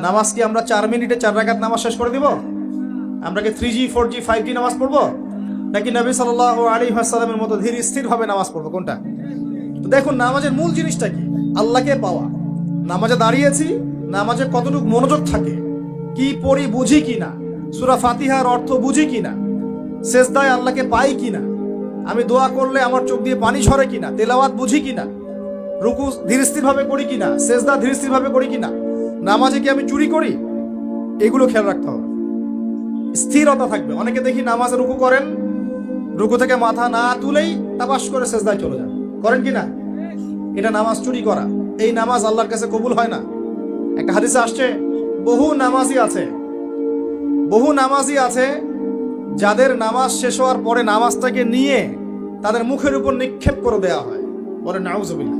নামাজ কি আমরা 4 মিনিটে 4 রাকাত নামাজ শেষ করে দিব? আমরা কি 3G 4G 5G নামাজ পড়বো, নাকি নবী সাল্লাল্লাহু আলাইহি ওয়াসাল্লামের মতো ধীর স্থির ভাবে নামাজ পড়বো? কোনটা? তো দেখুন, নামাজের মূল জিনিসটা কি? আল্লাহকে পাওয়া। নামাজে দাঁড়িয়েছি, নামাজে কতটুকু মনোযোগ থাকে, কি পড়ি বুঝি কিনা, সূরা ফাতিহার অর্থ বুঝি কিনা, সেজদায় আল্লাহকে পাই কিনা, আমি দোয়া করলে আমার চোখ দিয়ে পানি ঝরে কিনা, তেলাওয়াত বুঝি কিনা, রুকু ধীর স্থির ভাবে করি কিনা, সেজদা ধীর স্থির ভাবে করি কিনা, নামাজে কি আমি চুরি করি, এগুলো খেয়াল রাখতে হবে। স্থিরতা থাকবে। অনেকে দেখি নামাজে রুকু করেন, রুকু থেকে মাথা না তুলেই তাবাস করে সেজদায় চলে যান, করেন কিনা? এটা নামাজ চুরি করা। এই নামাজ আল্লাহর কাছে কবুল হয় না। একটা হাদিসে আসছে, বহু নামাজি আছে যাদের নামাজ শেষ হওয়ার পরে নামাজটাকে নিয়ে তাদের মুখের উপর নিক্ষেপ করে দেওয়া হয়। বলে নাউজুবিল্লাহ।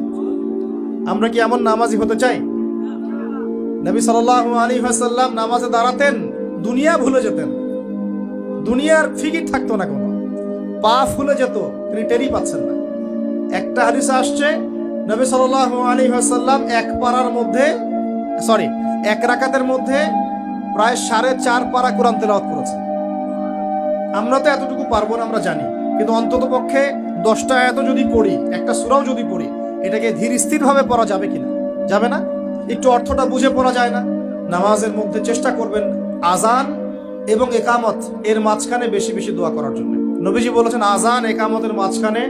আমরা কি এমন নামাজি হতে চাই? নবী সাল্লাল্লাহু আলাইহি ওয়াসাল্লাম নামাজে দাঁড়াতেন, দুনিয়া ভুলে যেতেন, দুনিয়ার ফিকির থাকতো না, কোনো পা ফুলে যেত, তিনি টেরই পাচ্ছেন না। একটা হাদিসে আসছে, নবী সাল্লাল্লাহু আলাইহি ওয়াসাল্লাম এক রাকাতের মধ্যে প্রায় 4.5 পারা কোরআন তেলাওয়াত করেছেন। আমরা তো এতটুকু পারবো না, আমরা জানি, কিন্তু অন্তত পক্ষে 10টা আয়াত যদি পড়ি, একটা সূরাও যদি পড়ি, এটাকে ধীর স্থির ভাবে পড়া যাবে কিনা? যাবে না? একটু অর্থটা বুঝে পড়া যায় না? নামাজের মধ্যে চেষ্টা করবেন আজান এবং একামত এর মাঝখানে বেশি বেশি দোয়া করার জন্য। নবীজি বলেছেন, আজান একামতের মাঝখানে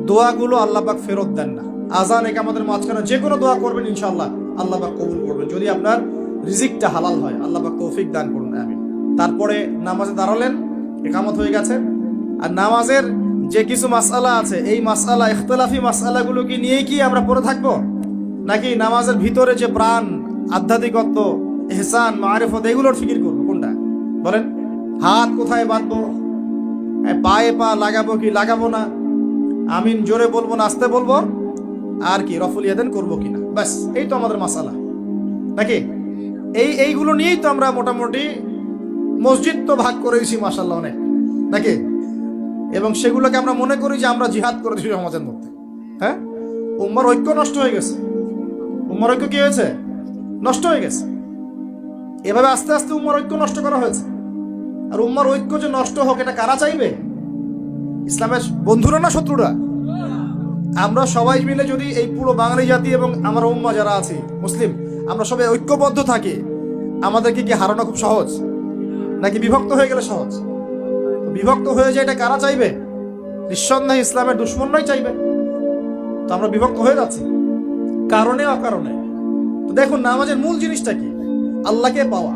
দোয়াগুলো আল্লাহ পাক ফেরত দেন না। আজান একামতের মাঝখানে যে কোনো দোয়া করবেন, ইনশাআল্লাহ আল্লাহ পাক কবুল করবেন, যদি আপনার রিজিকটা হালাল হয়। আল্লাহ পাক তৌফিক দান করুন, আমিন। তারপরে নামাজে দাঁড়ালেন, একামত হয়ে গেছে, আর নামাজের যে কিছু মাসআলা আছে, এই মাসআলা, ইখতিলাফি মাসআলাগুলো কি নিয়েই কি আমরা পড়ে থাকবো, নাকি নামাজের ভিতরে যে প্রাণ, আধ্যাত্মিকত্ব, ইহসান, মারিফত, এগুলোর ফিকির করবো? কোনটা বলেন? হাত কোথায় বাঁধবো, পায়ে পা লাগাবো কি লাগাবো না, আমিন জোরে বলবো না আস্তে বলবো, আর কি রফুল ইয়াদান করবো কিনা, ব্যাস এই তো আমাদের মাসালা, নাকি? এইগুলো নিয়েই তো আমরা মোটামুটি মসজিদ তো ভাগ করে দিয়েছি মাশাআল্লাহ অনেক, নাকি? এবং সেগুলোকে আমরা মনে করি যে আমরা জিহাদ করে দিয়েছি সমাজের মধ্যে। হ্যাঁ, উম্মার ঐক্য নষ্ট হয়ে গেছে। উম্মার ঐক্য কি হয়েছে? নষ্ট হয়ে গেছে। এভাবে আস্তে আস্তে উম্মার ঐক্য নষ্ট করা হয়েছে। আর উম্মার ঐক্য যে নষ্ট হোক, এটা কারা চাইবে? ইসলামের বন্ধুরা না শত্রুরা? আমরা সবাই মিলে যদি এই পুরো বাঙালি জাতি এবং আমার উম্মা যারা আছে মুসলিম, আমরা সবাই ঐক্যবদ্ধ থাকি, আমাদেরকে কি হারানো খুব সহজ, নাকি বিভক্ত হয়ে গেলে সহজ? বিভক্ত হয়ে যায়, এটা কারা চাইবে? নিঃসন্দেহে ইসলামের দুশ্মনরাই চাইবে। তো আমরা বিভক্ত হয়ে যাচ্ছি কারণে অকারণে। তো দেখুন, নামাজের মূল জিনিসটা কি? আল্লাহকে পাওয়া।